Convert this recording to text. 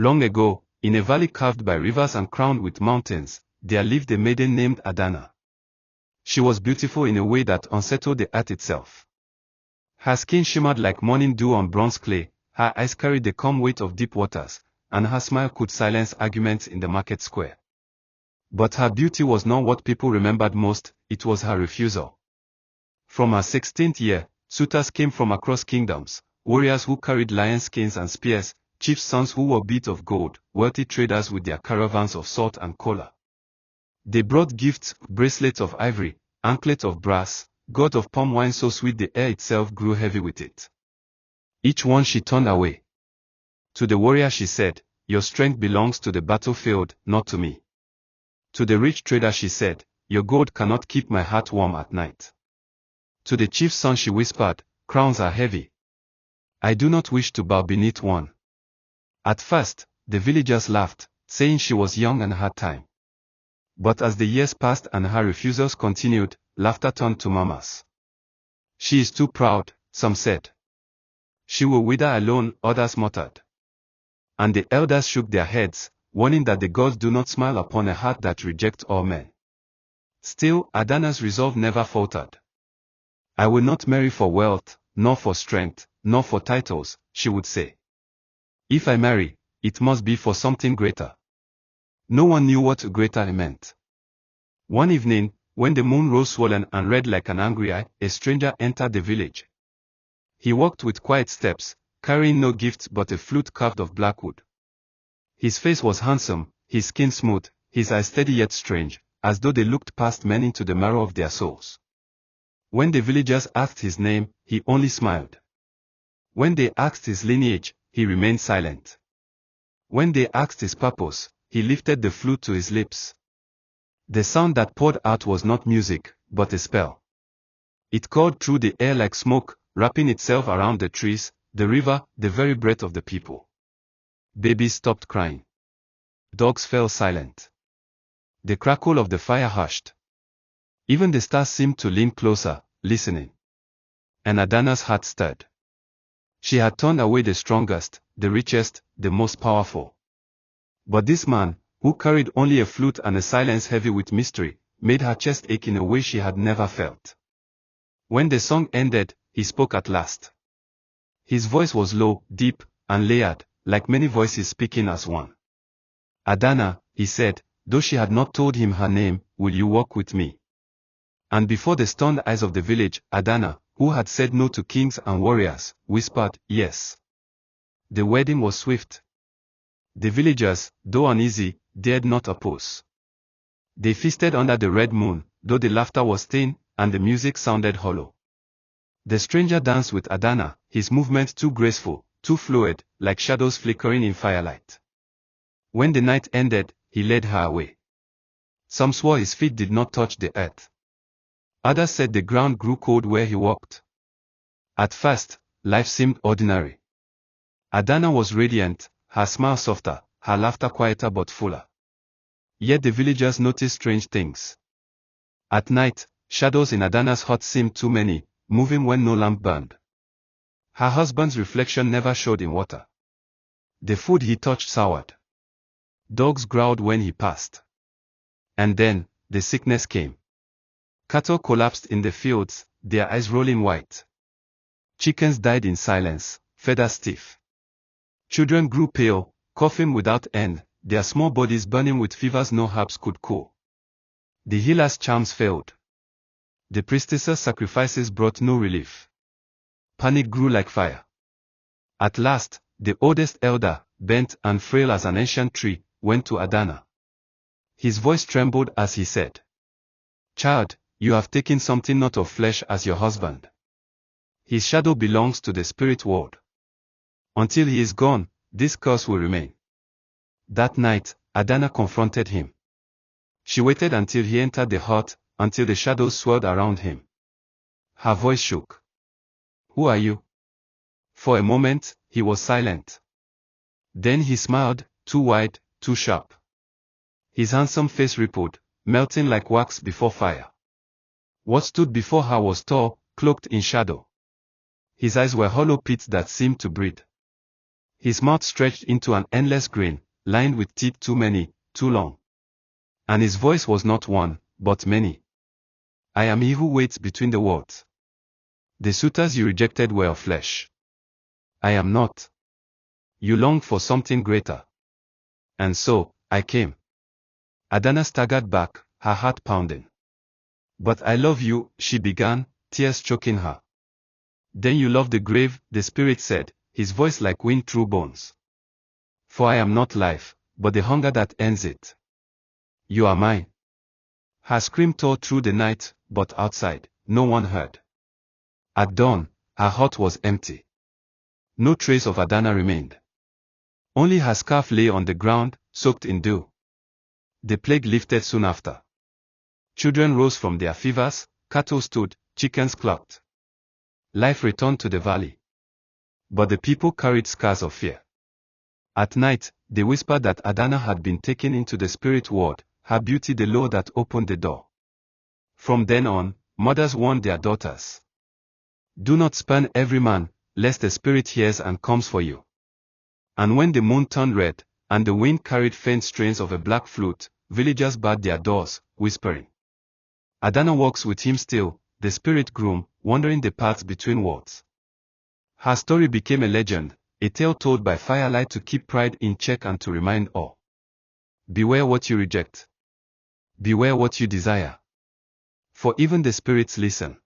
Long ago, in a valley carved by rivers and crowned with mountains, there lived a maiden named Adanna. She was beautiful in a way that unsettled the earth itself. Her skin shimmered like morning dew on bronze clay, her eyes carried the calm weight of deep waters, and her smile could silence arguments in the market square. But her beauty was not what people remembered most, it was her refusal. From her 16th year, suitors came from across kingdoms, warriors who carried lion skins and spears, chiefs' sons who wore beads of gold, wealthy traders with their caravans of salt and kola. They brought gifts, bracelets of ivory, anklets of brass, gourds of palm wine so sweet the air itself grew heavy with it. Each one she turned away. To the warrior she said, "Your strength belongs to the battlefield, not to me." To the rich trader she said, "Your gold cannot keep my heart warm at night." To the chief's son she whispered, "Crowns are heavy. I do not wish to bow beneath one." At first, the villagers laughed, saying she was young and had time. But as the years passed and her refusals continued, laughter turned to murmurs. "She is too proud," some said. "She will wither alone," others muttered. And the elders shook their heads, warning that the gods do not smile upon a heart that rejects all men. Still, Adanna's resolve never faltered. "I will not marry for wealth, nor for strength, nor for titles," she would say. "If I marry, it must be for something greater." No one knew what greater meant. One evening, when the moon rose swollen and red like an angry eye, a stranger entered the village. He walked with quiet steps, carrying no gifts but a flute carved of blackwood. His face was handsome, his skin smooth, his eyes steady yet strange, as though they looked past men into the marrow of their souls. When the villagers asked his name, he only smiled. When they asked his lineage, he remained silent. When they asked his purpose, he lifted the flute to his lips. The sound that poured out was not music, but a spell. It called through the air like smoke, wrapping itself around the trees, the river, the very breath of the people. Babies stopped crying. Dogs fell silent. The crackle of the fire hushed. Even the stars seemed to lean closer, listening. And Adanna's heart stirred. She had turned away the strongest, the richest, the most powerful. But this man, who carried only a flute and a silence heavy with mystery, made her chest ache in a way she had never felt. When the song ended, he spoke at last. His voice was low, deep, and layered, like many voices speaking as one. "Adanna," he said, though she had not told him her name, "will you walk with me?" And before the stunned eyes of the village, Adanna, who had said no to kings and warriors, whispered, "Yes." The wedding was swift. The villagers, though uneasy, dared not oppose. They feasted under the red moon, though the laughter was thin, and the music sounded hollow. The stranger danced with Adanna, his movements too graceful, too fluid, like shadows flickering in firelight. When the night ended, he led her away. Some swore his feet did not touch the earth. Others said the ground grew cold where he walked. At first, life seemed ordinary. Adanna was radiant, her smile softer, her laughter quieter but fuller. Yet the villagers noticed strange things. At night, shadows in Adanna's hut seemed too many, moving when no lamp burned. Her husband's reflection never showed in water. The food he touched soured. Dogs growled when he passed. And then, the sickness came. Cattle collapsed in the fields, their eyes rolling white. Chickens died in silence, feathers stiff. Children grew pale, coughing without end, their small bodies burning with fevers no herbs could cool. The healer's charms failed. The priestess's sacrifices brought no relief. Panic grew like fire. At last, the oldest elder, bent and frail as an ancient tree, went to Adanna. His voice trembled as he said, "Child, you have taken something not of flesh as your husband. His shadow belongs to the spirit world. Until he is gone, this curse will remain." That night, Adanna confronted him. She waited until he entered the hut, until the shadows swirled around him. Her voice shook. "Who are you?" For a moment, he was silent. Then he smiled, too wide, too sharp. His handsome face rippled, melting like wax before fire. What stood before her was tall, cloaked in shadow. His eyes were hollow pits that seemed to breathe. His mouth stretched into an endless grin, lined with teeth too many, too long. And his voice was not one, but many. I am he who waits between the worlds. The suitors you rejected were of flesh. I am not. You longed for something greater. And so, I came. Adanna staggered back, her heart pounding. But I love you, she began, tears choking her. Then you love the grave, the spirit said, his voice like wind through bones. For I am not life, but the hunger that ends it. You are mine. Her scream tore through the night, but outside, no one heard. At dawn, her heart was empty. No trace of Adanna remained. Only her scarf lay on the ground, soaked in dew. The plague lifted soon after. Children rose from their fevers, cattle stood, chickens clucked. Life returned to the valley. But the people carried scars of fear. At night, they whispered that Adanna had been taken into the spirit world, her beauty the law that opened the door. From then on, mothers warned their daughters. Do not spurn every man, lest the spirit hears and comes for you. And when the moon turned red, and the wind carried faint strains of a black flute, villagers barred their doors, whispering. Adanna walks with him still, the spirit groom, wandering the paths between worlds. Her story became a legend, a tale told by firelight to keep pride in check and to remind awe. Beware what you reject. Beware what you desire. For even the spirits listen.